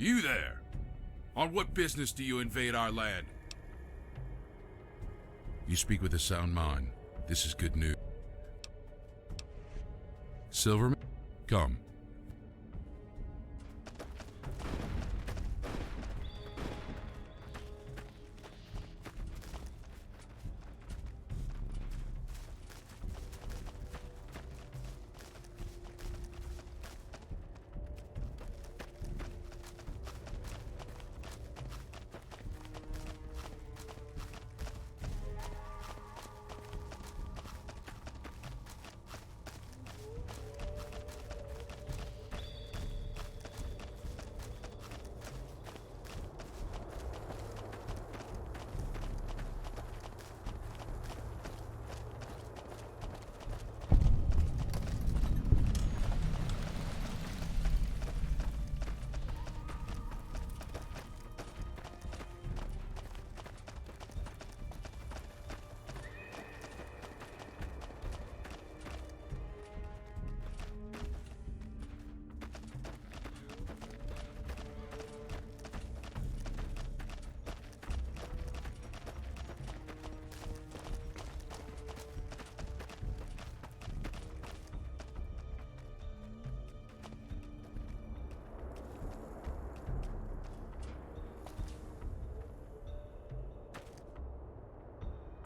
You there! On what business do you invade our land? You speak with a sound mind. This is good news. Silverman, come.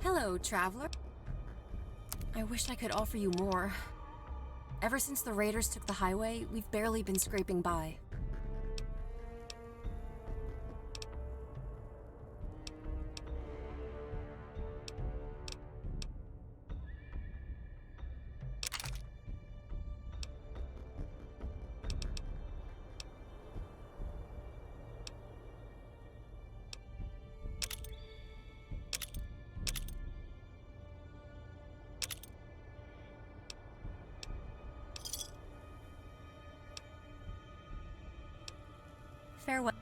Hello, traveler. I wish I could offer you more. Ever since the raiders took the highway, we've barely been scraping by. Farewell.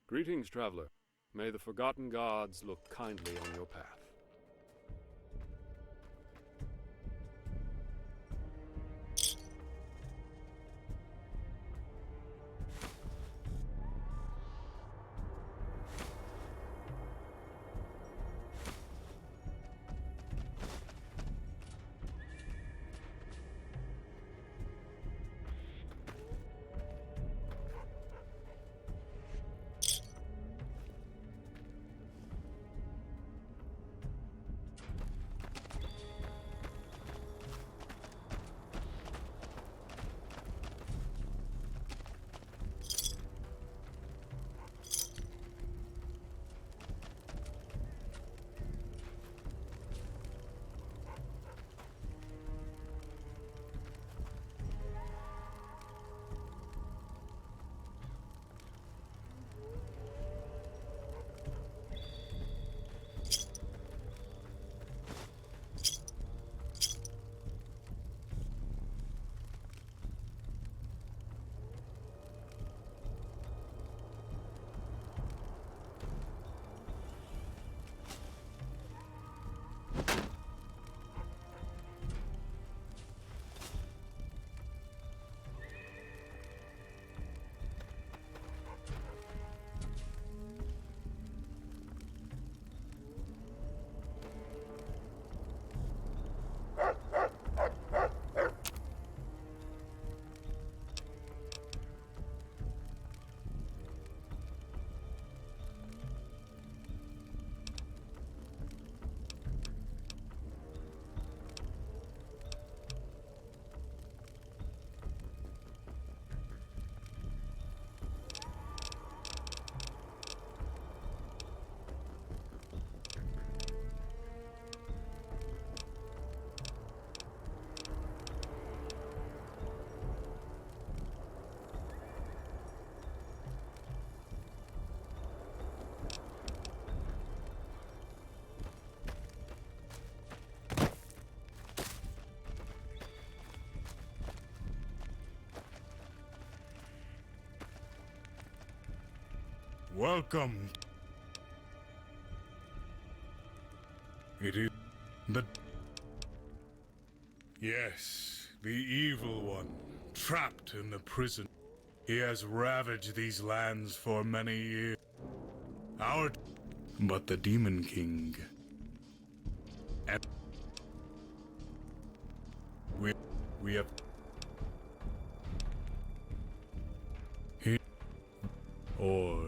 Greetings, traveler. May the forgotten gods look kindly on your path. Welcome. It is the... Yes, the evil one, trapped in the prison. He has ravaged these lands for many years. But the Demon King... And we have... Or...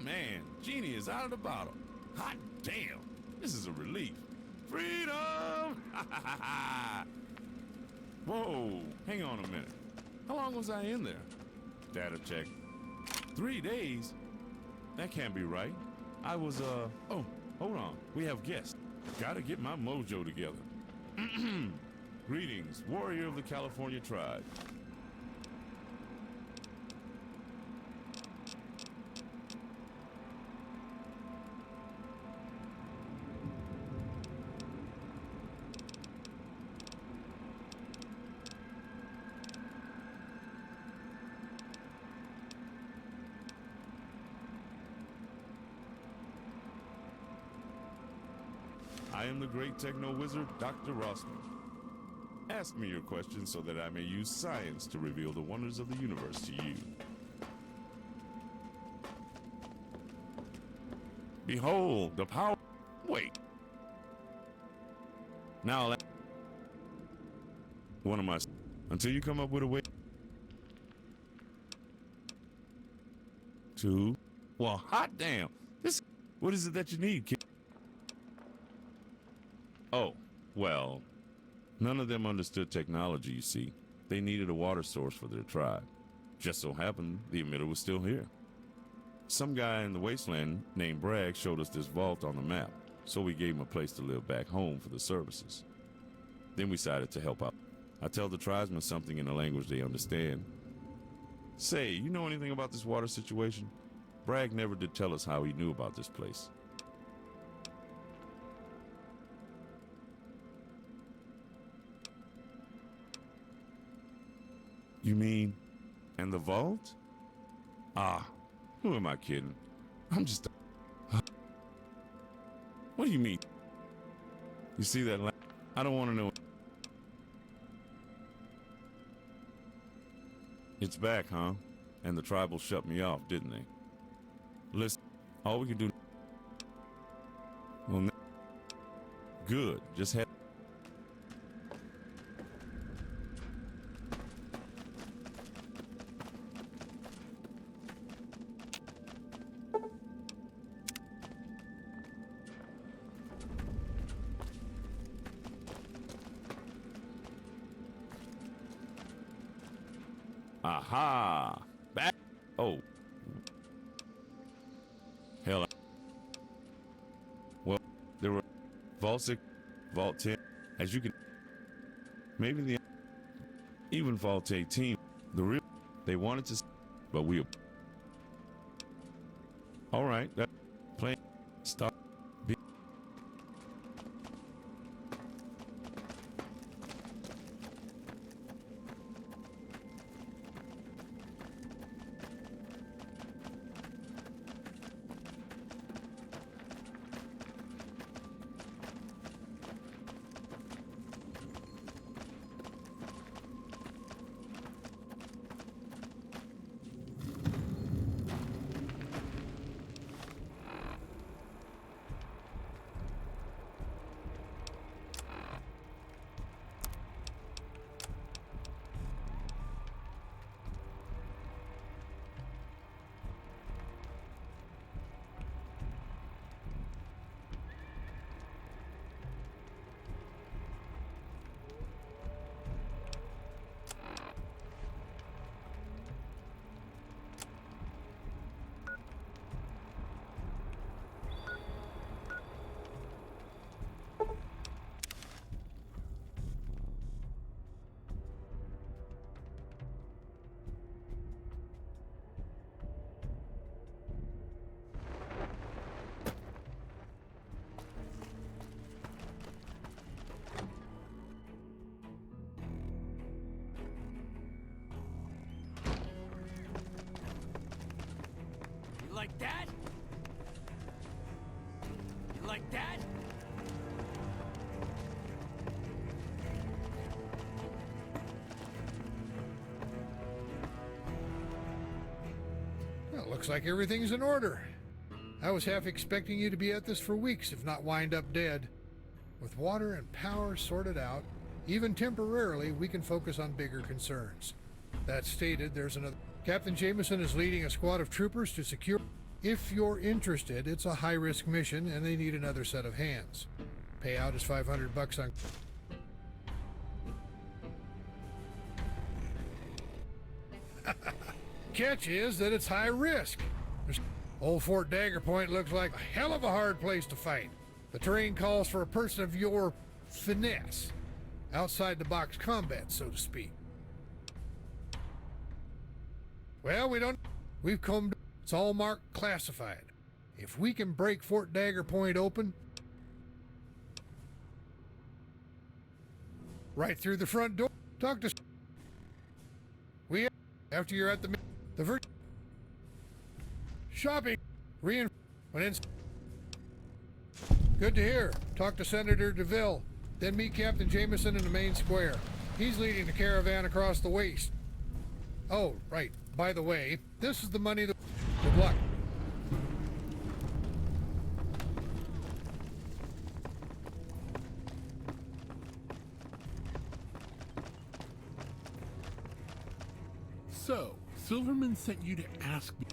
man, genie is out of the bottle. Hot damn, this is a relief. Freedom! Whoa, hang on a minute. How long was I in there? Data check. 3 days? That can't be right. I was, oh, hold on. We have guests. Gotta get my mojo together. Greetings, warrior of the California tribe. I am the great techno wizard, Dr. Rossman. Ask me your questions so that I may use science to reveal the wonders of the universe to you. Behold, the power... Wait. Now, one of my... Until you come up with a way... Two... Well, hot damn. This... What is it that you need, kid? Oh, well, none of them understood technology, you see. They needed a water source for their tribe. Just so happened, the emitter was still here. Some guy in the wasteland named Bragg showed us this vault on the map, so we gave him a place to live back home for the services. Then we decided to help out. I tell the tribesmen something in a language they understand. Say, you know anything about this water situation? Bragg never did tell us how he knew about this place. You mean, and the vault? Ah, who am I kidding? I'm just... What do you mean? You see that? I don't want to know. It's back, huh? And the tribals shut me off, didn't they? Listen, all we can do... Well, good, just have... Aha! Back! Oh. Hell. Well, there were Vault 6, Vault 10, as you can... Maybe the... Even Vault 18. The real... They wanted to... But we... Alright, that... Play... Stop... Be... Like that? You like that? Well, looks like everything's in order. I was half expecting you to be at this for weeks, if not wind up dead. With water and power sorted out, even temporarily, we can focus on bigger concerns. That stated, there's another... Captain Jameson is leading a squad of troopers to secure... If you're interested, it's a high-risk mission and they need another set of hands. Payout is $500 on... Catch is that it's high risk. Old Fort Dagger Point looks like a hell of a hard place to fight. The terrain calls for a person of your finesse. Outside-the-box combat, so to speak. Well, we've combed... It's all marked classified. If we can break Fort Dagger Point open... right through the front door, talk to... After you're at the shopping, when it's good to hear. Talk to Senator DeVille, then meet Captain Jameson in the main square. He's leading the caravan across the waste. Oh, right. By the way, this is the money that... Good luck. So, Silverman sent you to ask me.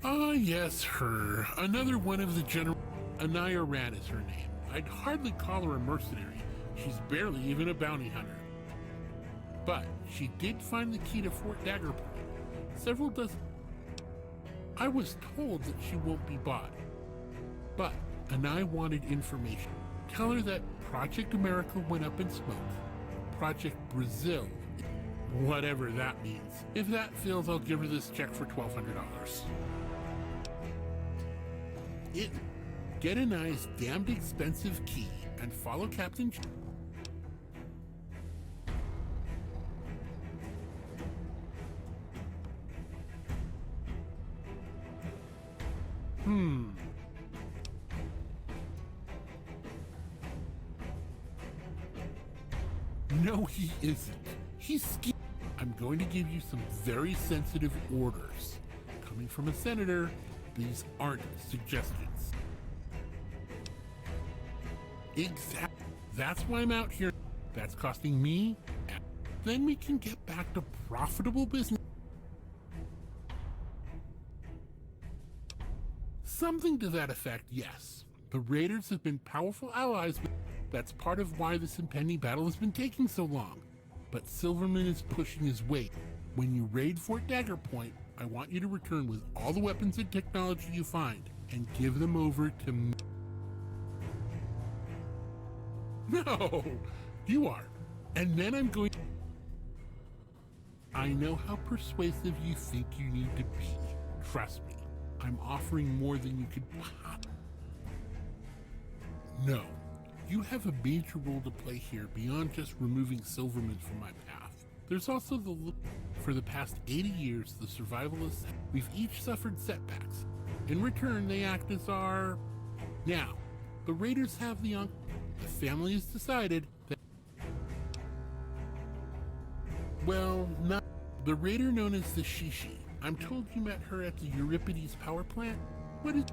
Ah, yes, her. Another one of the general... Anaya Rat is her name. I'd hardly call her a mercenary. She's barely even a bounty hunter. But she did find the key to Fort Dagger Point. Several dozen... I was told that she won't be bought. But Anaya wanted information. Tell her that Project America went up in smoke. Project Brazil, whatever that means. If that fails, I'll give her this check for $1,200. Get a nice, damned expensive key and follow Captain No, he isn't. He's scheming. I'm going to give you some very sensitive orders. Coming from a senator, these aren't suggestions. Exactly. That's why I'm out here. That's costing me. Then we can get back to profitable business. Something to that effect, yes. The Raiders have been powerful allies. That's part of why this impending battle has been taking so long. But Silverman is pushing his weight. When you raid Fort Dagger Point, I want you to return with all the weapons and technology you find and give them over to me. No, you are. And then I'm going... I know how persuasive you think you need to be. Trust me, I'm offering more than you could pop. No. You have a major role to play here beyond just removing Silverman from my path. There's also for the past 80 years, the survivalists, we've each suffered setbacks. In return, they act as our... Now, the Raiders have the family has decided that... Well, not... The Raider known as the Shishi. I'm told you met her at the Euripides power plant. What is...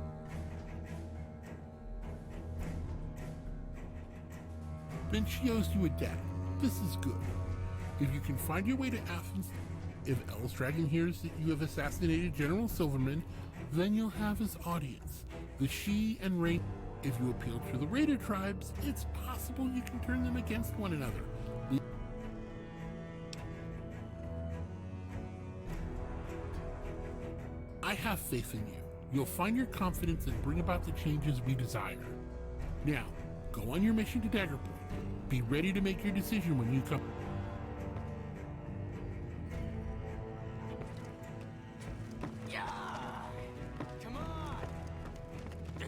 Then she owes you a debt. This is good. If you can find your way to Athens, if El's Dragon hears that you have assassinated General Silverman, then you'll have his audience. The She and Rain. If you appeal to the Raider tribes, it's possible you can turn them against one another. I have faith in you. You'll find your confidence and bring about the changes we desire. Now, go on your mission to Dagger Point. Be ready to make your decision when you come. Yeah! Come on! Damn!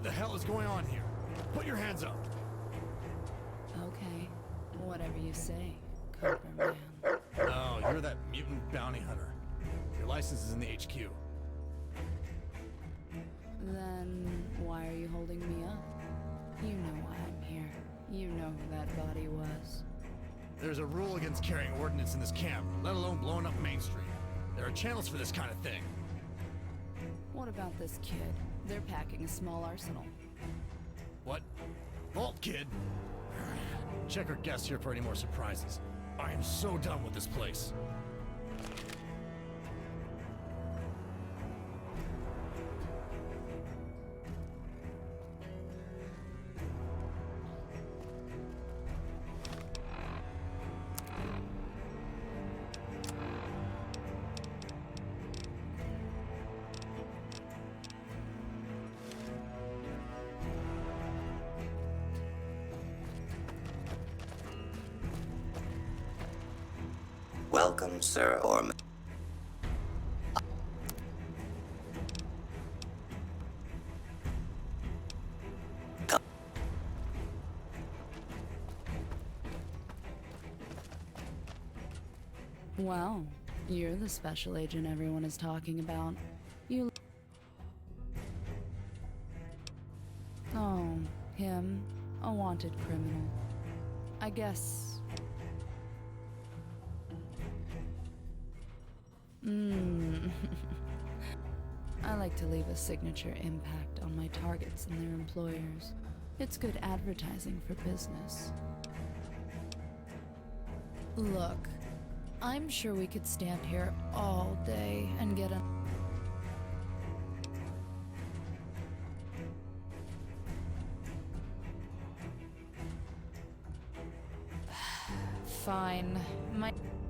What the hell is going on here? Put your hands up. Okay, whatever you say, Cobra Man. Oh, you're that mutant bounty hunter. Your license is in the HQ. Then why are you holding me up? You know why I'm here. You know who that body was. There's a rule against carrying ordnance in this camp, let alone blowing up Main Street. There are channels for this kind of thing. What about this kid? They're packing a small arsenal. What? Vault Kid? Check our guests here for any more surprises. I am so done with this place. Welcome, sir, or Wow, you're the special agent everyone is talking about. You... Oh, him. A wanted criminal. I guess... I like to leave a signature impact on my targets and their employers. It's good advertising for business. Look, I'm sure we could stand here all day and get a... Fine.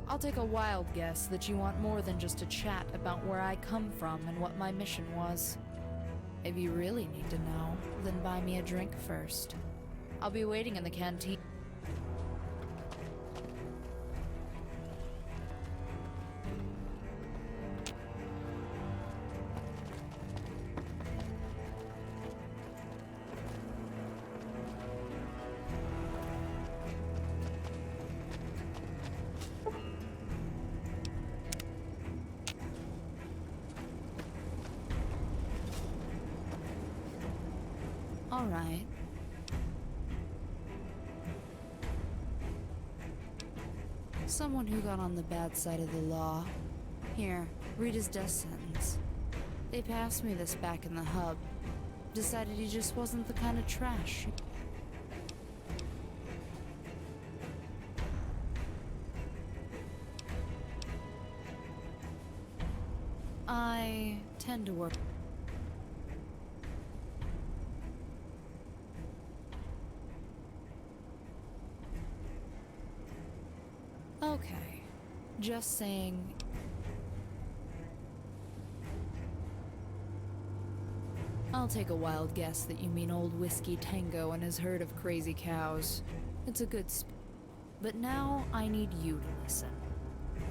I'll take a wild guess that you want more than just a chat about where I come from and what my mission was. If you really need to know, then buy me a drink first. I'll be waiting in the canteen. All right. Someone who got on the bad side of the law. Here, read his death sentence. They passed me this back in the hub. Decided he just wasn't the kind of trash. I tend to work... Okay, just saying. I'll take a wild guess that you mean old Whiskey Tango and his herd of crazy cows. It's a good but now I need you to listen.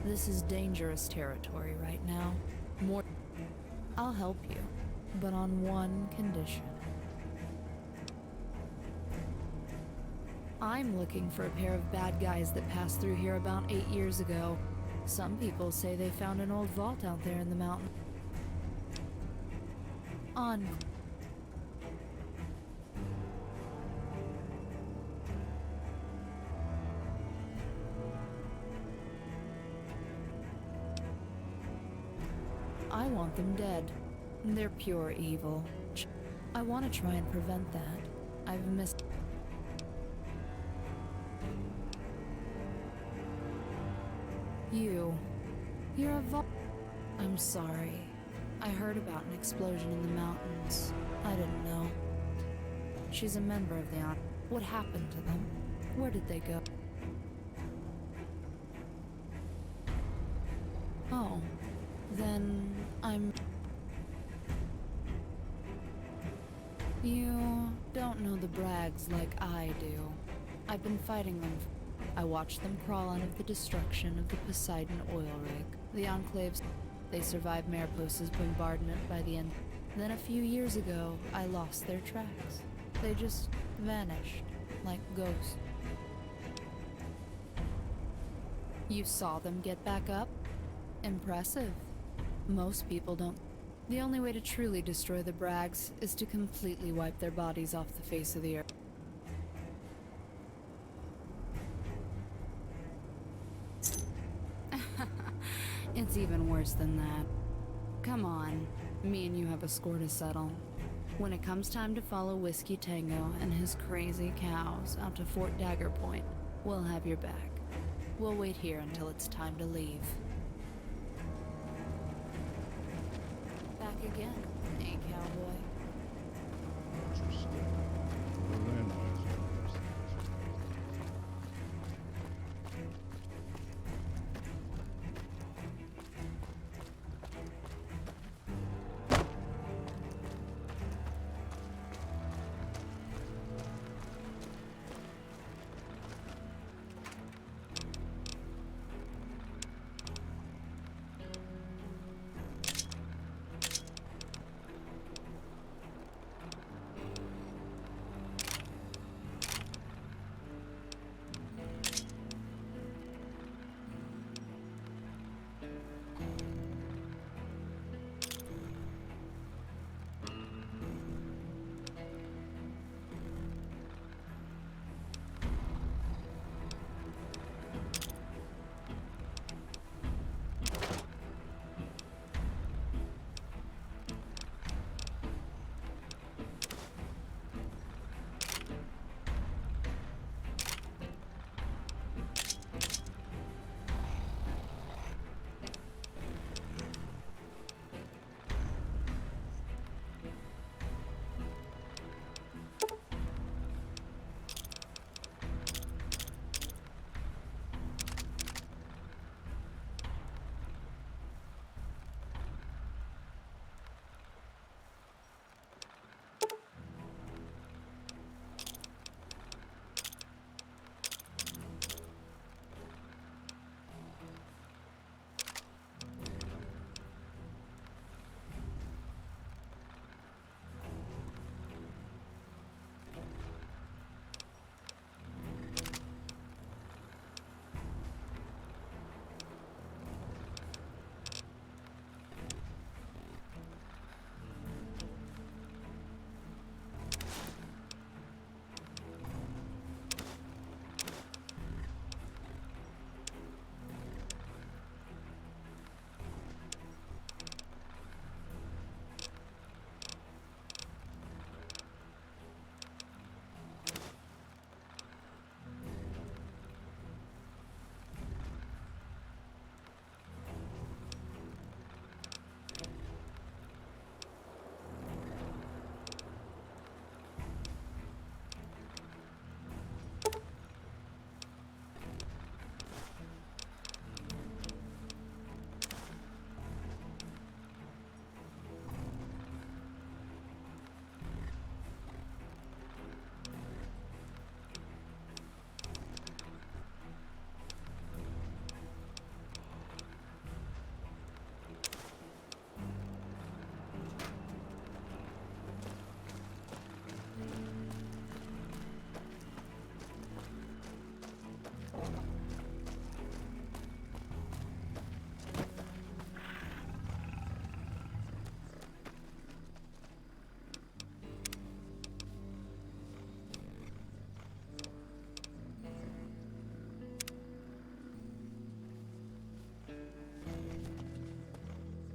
This is dangerous territory right now. I'll help you, but on one condition. I'm looking for a pair of bad guys that passed through here about 8 years ago. Some people say they found an old vault out there in the mountain. I want them dead. They're pure evil. I want to try and prevent that. I've missed... You're a I'm sorry. I heard about an explosion in the mountains. I didn't know. She's a member of the What happened to them? Where did they go? Oh, then I'm... You don't know the Braggs like I do. I've been fighting them. I watched them crawl out of the destruction of the Poseidon oil rig. The Enclaves, they survived Mariposa's bombardment by the end. Then a few years ago, I lost their tracks. They just vanished, like ghosts. You saw them get back up? Impressive. Most people don't. The only way to truly destroy the Braggs is to completely wipe their bodies off the face of the earth. It's even worse than that. Come on, me and you have a score to settle. When it comes time to follow Whiskey Tango and his crazy cows out to Fort Dagger Point, we'll have your back. We'll wait here until it's time to leave. Back again, eh, cowboy?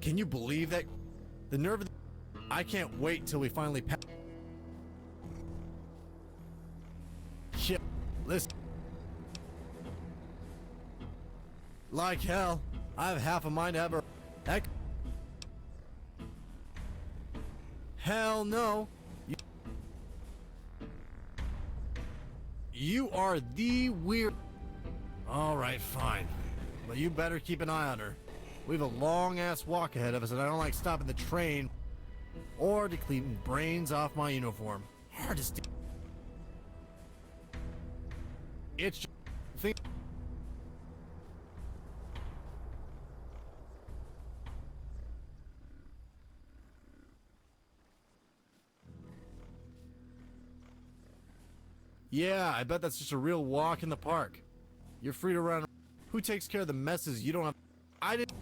Can you believe that? The nerve of I can't wait till we finally pass. Shit. Listen. Like hell, I have half a mind to have a heck. Hell no. You are the weird. Alright, fine. But you better keep an eye on her. We have a long-ass walk ahead of us, and I don't like stopping the train or to clean brains off my uniform. Hard to st- It's just think. Yeah, I bet that's just a real walk in the park. You're free to run. Who takes care of the messes you don't have? I didn't.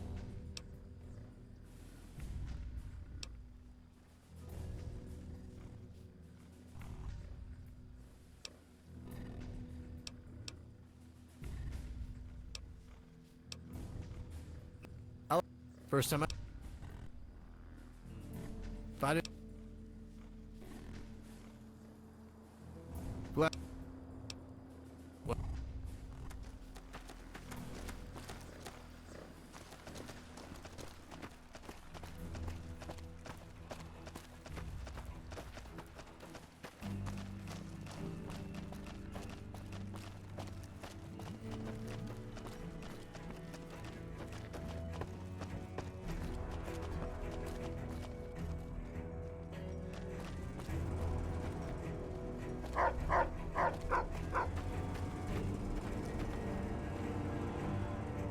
First time I didn't. What?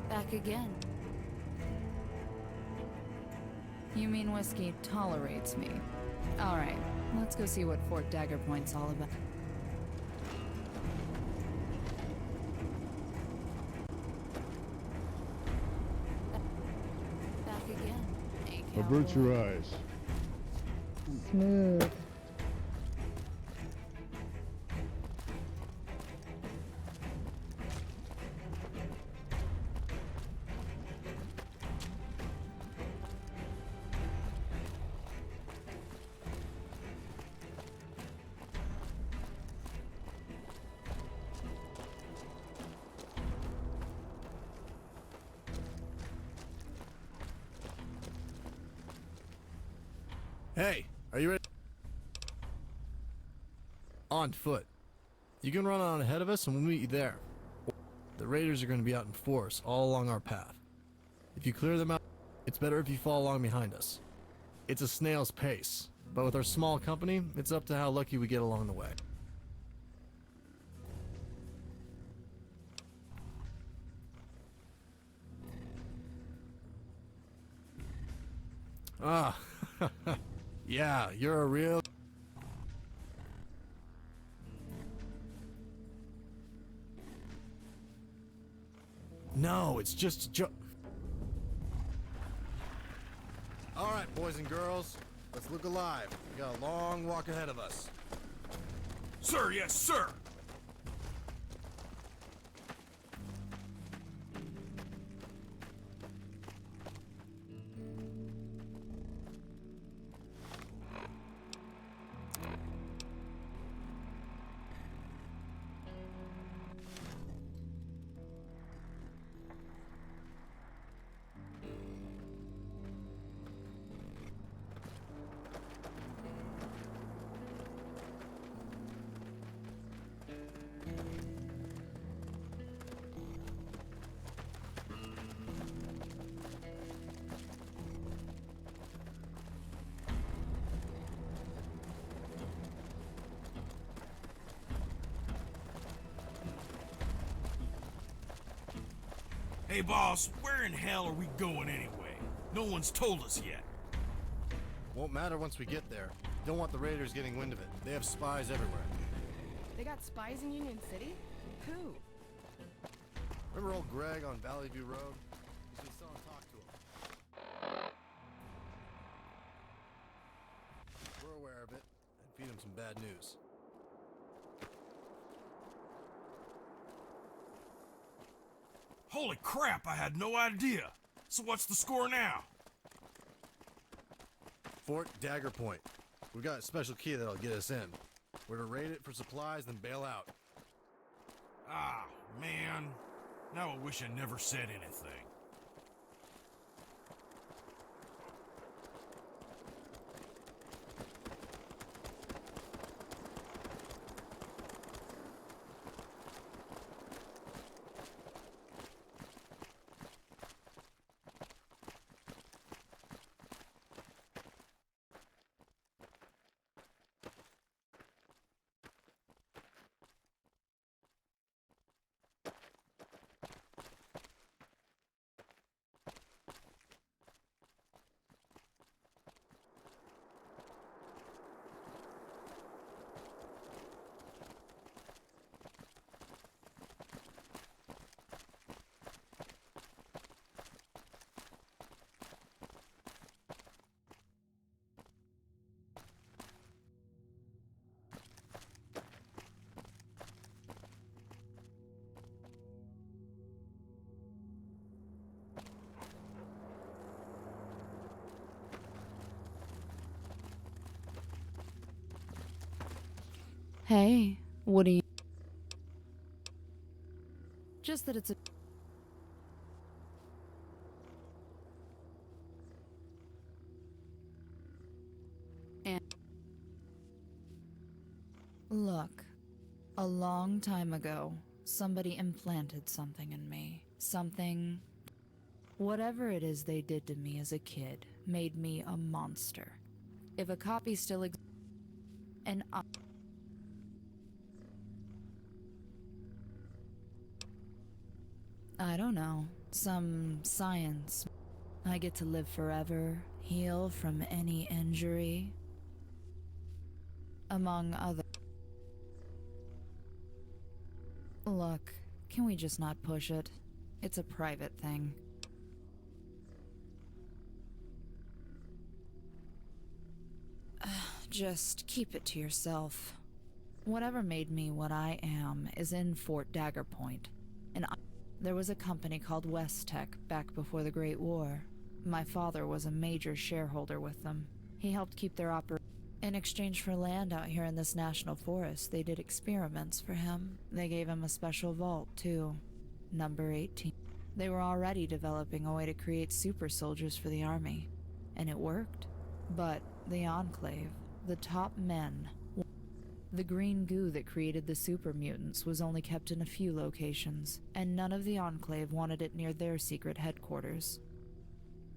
Back again. You mean whiskey tolerates me? Alright, let's go see what Fort Dagger Point's all about. Back again. Hey, Avert your eyes. Smooth. Hey, are you ready? On foot. You can run on ahead of us and we'll meet you there. The raiders are going to be out in force all along our path. If you clear them out, it's better if you follow along behind us. It's a snail's pace, but with our small company, it's up to how lucky we get along the way. Ah, yeah, you're a real... No, it's just a joke. All right, boys and girls, let's look alive. We got a long walk ahead of us. Sir, yes, sir. Hey, boss, where in hell are we going anyway? No one's told us yet. Won't matter once we get there. Don't want the raiders getting wind of it. They have spies everywhere. They got spies in Union-City? Who? Remember old Greg on Valley View Road? We should still talk to him. We're aware of it, and feed him some bad news. Holy crap, I had no idea. So what's the score now? Fort Dagger Point. We've got a special key that'll get us in. We're to raid it for supplies, then bail out. Ah, man. Now I wish I never said anything. Hey, what do you... Just that it's a... And... Look, a long time ago, somebody implanted something in me. Something... Whatever it is they did to me as a kid made me a monster. If a copy still exists... And I don't know, some science. I get to live forever, heal from any injury, among other... Look, can we just not push it? It's a private thing. Just keep it to yourself. Whatever made me what I am is in Fort Dagger Point, and there was a company called West Tech back before the Great War. My father was a major shareholder with them. He helped keep their operation. In exchange for land out here in this national forest, they did experiments for him. They gave him a special vault, too. Number 18. They were already developing a way to create super soldiers for the army, and it worked. But the Enclave, the top men, the green goo that created the super mutants was only kept in a few locations, and none of the Enclave wanted it near their secret headquarters.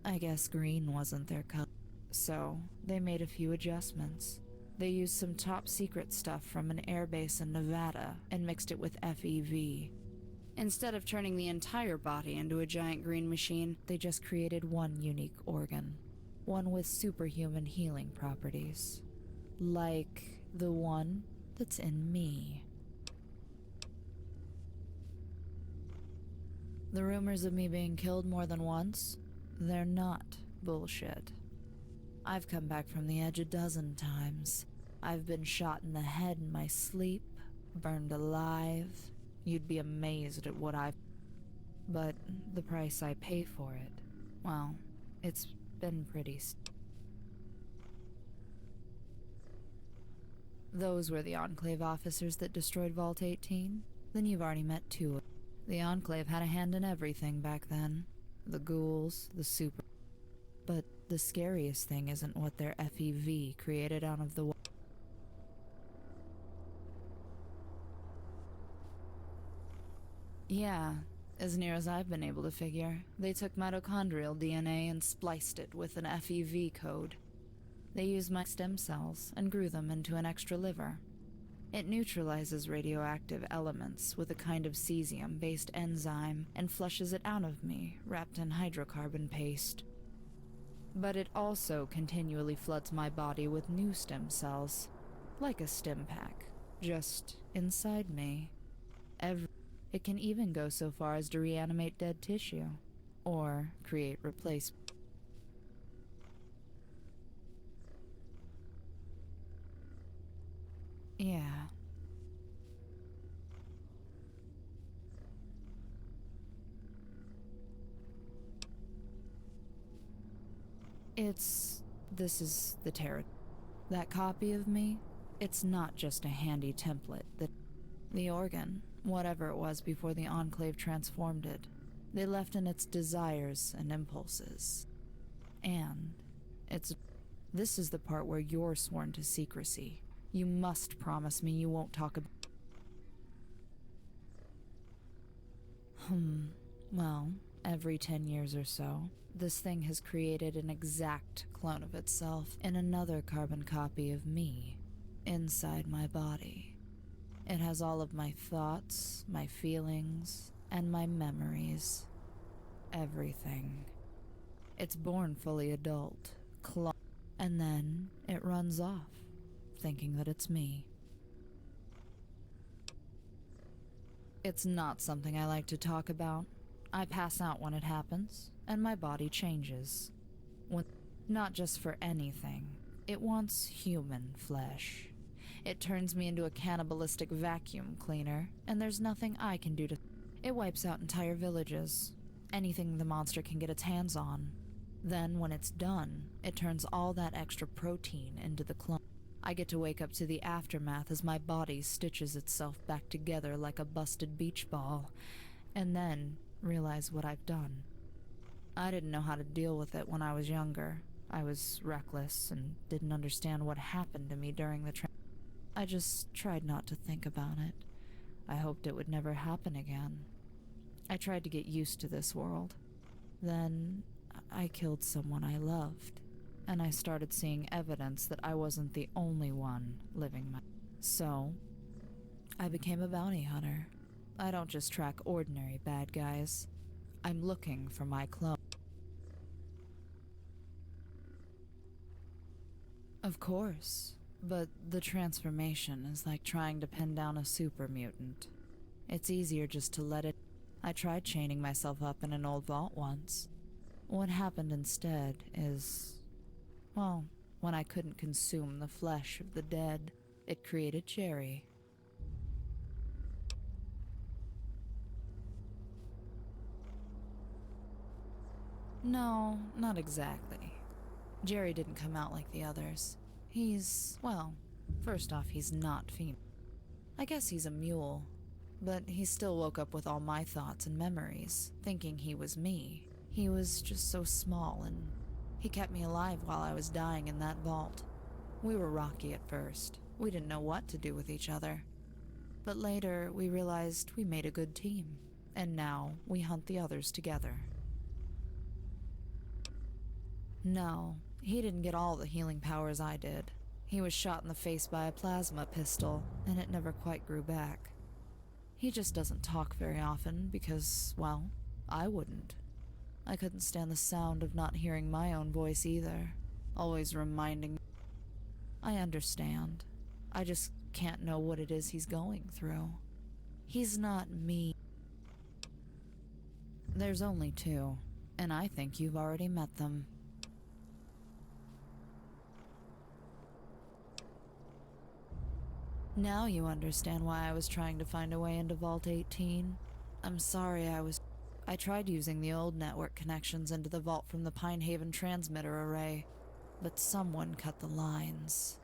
I guess green wasn't their color, so they made a few adjustments. They used some top secret stuff from an airbase in Nevada and mixed it with FEV. Instead of turning the entire body into a giant green machine, they just created one unique organ. One with superhuman healing properties. Like the one that's in me. The rumors of me being killed more than once, they're not bullshit. I've come back from the edge a dozen times. I've been shot in the head in my sleep, burned alive. You'd be amazed at what I've... But the price I pay for it, well, it's been pretty... Those were the Enclave officers that destroyed Vault 18? Then you've already met two. The Enclave had a hand in everything back then. The ghouls, the super... But the scariest thing isn't what their FEV created out of the... Yeah, as near as I've been able to figure, they took mitochondrial DNA and spliced it with an FEV code. They used my stem cells and grew them into an extra liver. It neutralizes radioactive elements with a kind of cesium-based enzyme and flushes it out of me, wrapped in hydrocarbon paste. But it also continually floods my body with new stem cells, like a stim pack, just inside me. It can even go so far as to reanimate dead tissue, or create replacement. Yeah. This is the tarot. That copy of me, it's not just a handy template. The organ, whatever it was before the Enclave transformed it, they left in its desires and impulses. And this is the part where you're sworn to secrecy. You must promise me you won't talk about... Well, every 10 years or so, this thing has created an exact clone of itself in another carbon copy of me, inside my body. It has all of my thoughts, my feelings, and my memories. Everything. It's born fully adult, and then it runs off, thinking that it's me. It's not something I like to talk about. I pass out when it happens, and my body changes. Not just for anything. It wants human flesh. It turns me into a cannibalistic vacuum cleaner, and there's nothing I can do to... It wipes out entire villages. Anything the monster can get its hands on. Then, when it's done, it turns all that extra protein into the clone. I get to wake up to the aftermath as my body stitches itself back together like a busted beach ball, and then realize what I've done. I didn't know how to deal with it when I was younger. I was reckless and didn't understand what happened to me during the I just tried not to think about it. I hoped it would never happen again. I tried to get used to this world. Then I killed someone I loved, and I started seeing evidence that I wasn't the only one living my... So, I became a bounty hunter. I don't just track ordinary bad guys. I'm looking for my clone. Of course, but the transformation is like trying to pin down a super mutant. It's easier just to let it... I tried chaining myself up in an old vault once. What happened instead is... well, when I couldn't consume the flesh of the dead, it created Jerry. No, not exactly. Jerry didn't come out like the others. He's, well, first off, he's not female. I guess he's a mule, but he still woke up with all my thoughts and memories, thinking he was me. He was just so small, and he kept me alive while I was dying in that vault. We were rocky at first. We didn't know what to do with each other. But later, we realized we made a good team, and now we hunt the others together. No, he didn't get all the healing powers I did. He was shot in the face by a plasma pistol, and it never quite grew back. He just doesn't talk very often because, well, I wouldn't. I couldn't stand the sound of not hearing my own voice either, always reminding me. I understand. I just can't know what it is he's going through. He's not me. There's only two, and I think you've already met them. Now you understand why I was trying to find a way into Vault 18. I'm sorry I tried using the old network connections into the vault from the Pine Haven transmitter array, but someone cut the lines.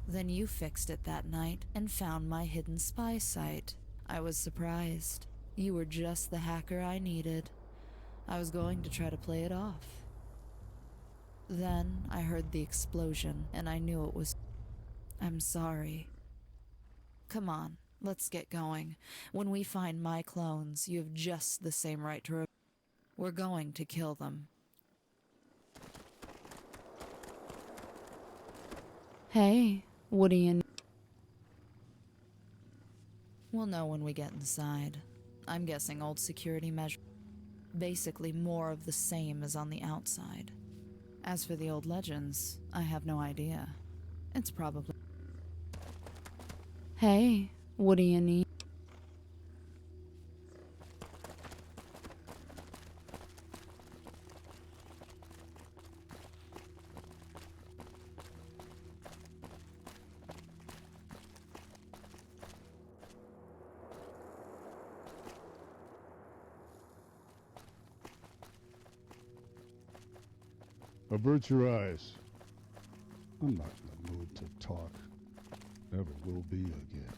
Then you fixed it that night and found my hidden spy site. I was surprised. You were just the hacker I needed. I was going to try to play it off. Then I heard the explosion, and I knew it was... I'm sorry. Come on, let's get going. When we find my clones, you have just the same right to... We're going to kill them. Hey, what do you... We'll know when we get inside. I'm guessing old security measures. Basically more of the same as on the outside. As for the old legends, I have no idea. It's probably... Hey, what do you need? Avert your eyes. I'm not in the mood to talk. Never will be again.